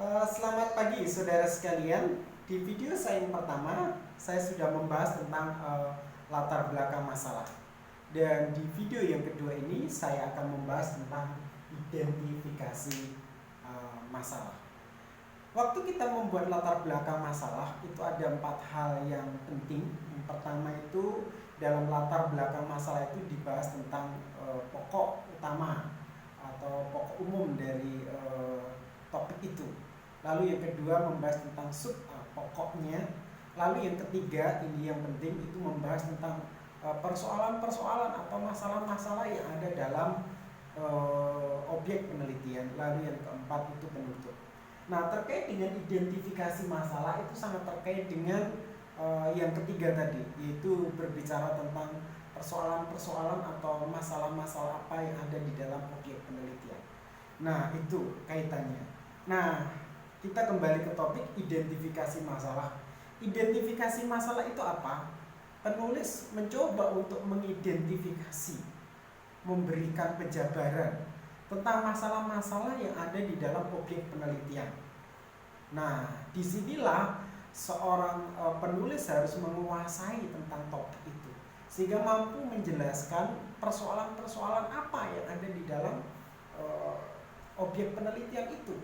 Selamat pagi saudara sekalian. Di video saya yang pertama, saya sudah membahas tentang latar belakang masalah. Dan di video yang kedua ini, saya akan membahas tentang identifikasi masalah. Waktu kita membuat latar belakang masalah, itu ada 4 hal yang penting. Yang pertama itu, dalam latar belakang masalah itu dibahas tentang pokok utama atau pokok umum dari topik itu. Lalu yang kedua membahas tentang sub pokoknya. Lalu yang ketiga, ini yang penting, itu membahas tentang persoalan-persoalan atau masalah-masalah yang ada dalam objek penelitian. Lalu yang keempat itu penutup. Nah, terkait dengan identifikasi masalah itu sangat terkait dengan yang ketiga tadi, yaitu berbicara tentang persoalan-persoalan atau masalah-masalah apa yang ada di dalam objek penelitian. Nah, itu kaitannya. Nah, kita kembali ke topik identifikasi masalah. Identifikasi masalah itu apa? Penulis mencoba untuk mengidentifikasi, memberikan penjabaran tentang masalah-masalah yang ada di dalam objek penelitian. Nah, disinilah seorang penulis harus menguasai tentang topik itu, sehingga mampu menjelaskan persoalan-persoalan apa yang ada di dalam objek penelitian itu.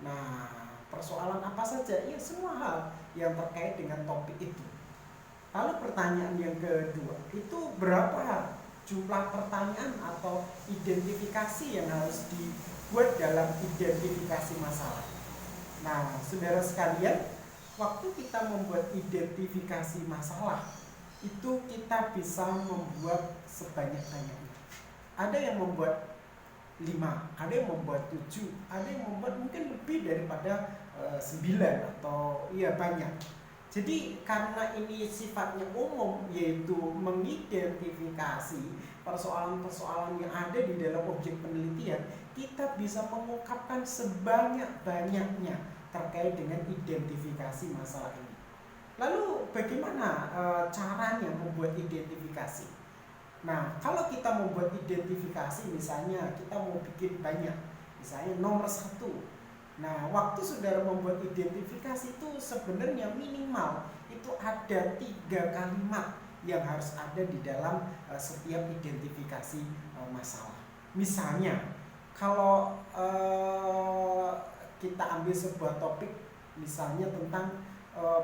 Nah, persoalan apa saja? Ya, semua hal yang terkait dengan topik itu. Lalu pertanyaan yang kedua, itu berapa jumlah pertanyaan atau identifikasi yang harus dibuat dalam identifikasi masalah? Nah, saudara sekalian, waktu kita membuat identifikasi masalah, itu kita bisa membuat sebanyak-banyaknya. Ada yang membuat 5, ada yang membuat 7, ada yang membuat mungkin lebih daripada 9 atau iya banyak. Jadi karena ini sifatnya umum, yaitu mengidentifikasi persoalan-persoalan yang ada di dalam objek penelitian, kita bisa mengungkapkan sebanyak-banyaknya terkait dengan identifikasi masalah ini. Lalu bagaimana caranya membuat identifikasi? Nah, kalau kita membuat identifikasi, misalnya kita mau bikin banyak, misalnya nomor 1. Nah, waktu saudara membuat identifikasi itu sebenarnya minimal itu ada 3 kalimat yang harus ada di dalam setiap identifikasi masalah. Misalnya, kalau kita ambil sebuah topik, misalnya tentang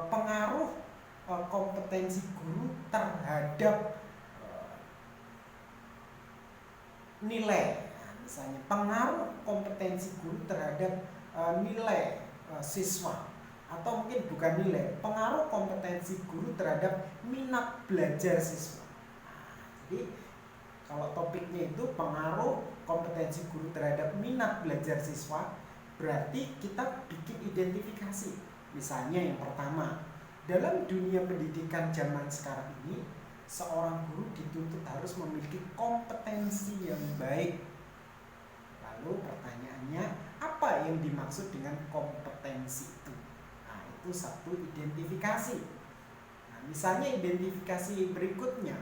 pengaruh kompetensi guru terhadap nilai. Nah, misalnya pengaruh kompetensi guru terhadap nilai siswa, atau mungkin bukan nilai, pengaruh kompetensi guru terhadap minat belajar siswa. Nah, jadi kalau topiknya itu pengaruh kompetensi guru terhadap minat belajar siswa, berarti kita bikin identifikasi. Misalnya yang pertama, dalam dunia pendidikan zaman sekarang ini, seorang guru dituntut harus memiliki kompetensi yang baik. Lalu pertanyaannya, apa yang dimaksud dengan kompetensi itu? Nah, itu satu identifikasi. Nah, misalnya identifikasi berikutnya,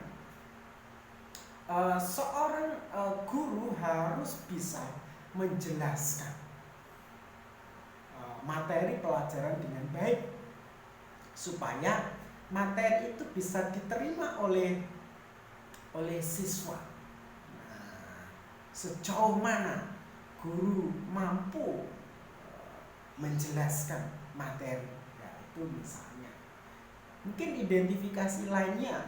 seorang guru harus bisa menjelaskan materi pelajaran dengan baik, supaya materi itu bisa diterima oleh siswa. Nah, sejauh mana guru mampu menjelaskan materi? Ya, itu misalnya. Mungkin identifikasi lainnya,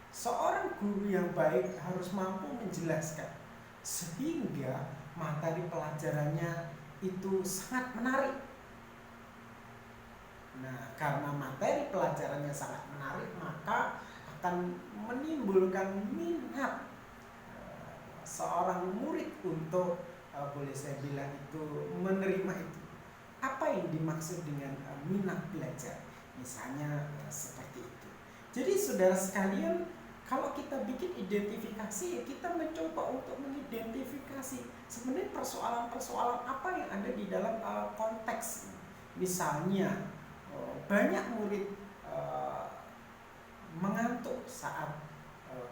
seorang guru yang baik harus mampu menjelaskan sehingga materi pelajarannya itu sangat menarik. Nah, karena materi pelajarannya sangat menarik, maka akan menimbulkan minat seorang murid untuk boleh saya bilang itu menerima itu. Apa yang dimaksud dengan minat belajar? Misalnya seperti itu. Jadi saudara sekalian, kalau kita bikin identifikasi, kita mencoba untuk mengidentifikasi sebenarnya persoalan-persoalan apa yang ada di dalam konteks. Misalnya, banyak murid mengantuk saat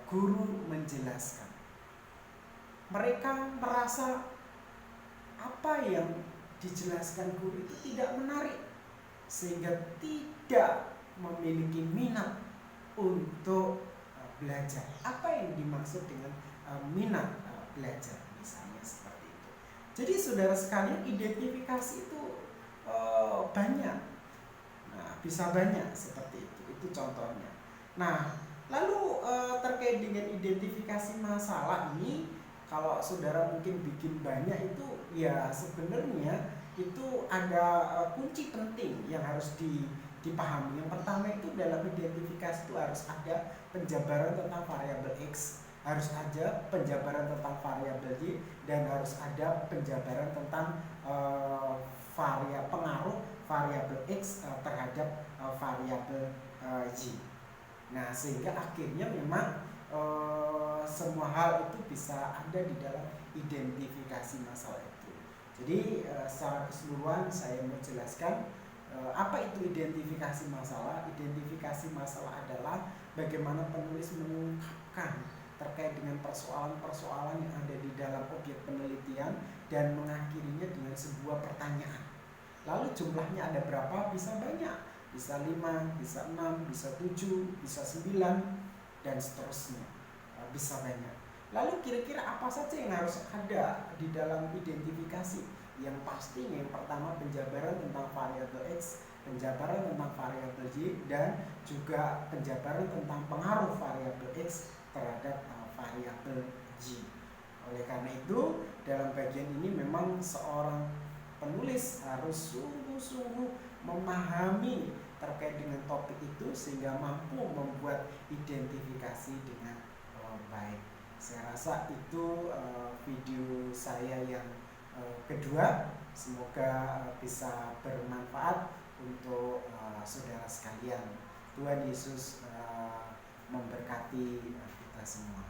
guru menjelaskan. Mereka merasa apa yang dijelaskan guru itu tidak menarik, sehingga tidak memiliki minat untuk belajar. Apa yang dimaksud dengan minat belajar, misalnya seperti itu. Jadi saudara sekalian, identifikasi itu banyak. Nah, bisa banyak seperti itu contohnya. Nah, lalu terkait dengan identifikasi masalah ini, kalau saudara mungkin bikin banyak itu, ya sebenarnya itu ada kunci penting yang harus dipahami. Yang pertama itu dalam identifikasi itu harus ada penjabaran tentang variabel X, harus ada penjabaran tentang variabel Y, dan harus ada penjabaran tentang pengaruh variabel X terhadap variabel Y. Nah, sehingga akhirnya memang semua hal itu bisa ada di dalam identifikasi masalah itu. Jadi secara keseluruhan saya mau jelaskan apa itu identifikasi masalah. Identifikasi masalah adalah bagaimana penulis mengungkapkan terkait dengan persoalan-persoalan yang ada di dalam objek penelitian dan mengakhirinya dengan sebuah pertanyaan. Lalu jumlahnya ada berapa? Bisa banyak, bisa 5, bisa 6, bisa 7, bisa 9, dan seterusnya. Bisa banyak. Lalu kira-kira apa saja yang harus ada di dalam identifikasi? Yang pastinya yang pertama penjabaran tentang variabel X, penjabaran tentang variabel Y, dan juga penjabaran tentang pengaruh variabel X terhadap variabel Y. Oleh karena itu, dalam bagian ini memang seorang penulis harus sungguh-sungguh memahami terkait dengan topik itu sehingga mampu membuat identifikasi dengan baik. Saya rasa itu video saya yang kedua. Semoga bisa bermanfaat untuk saudara sekalian. Tuhan Yesus memberkati kita semua.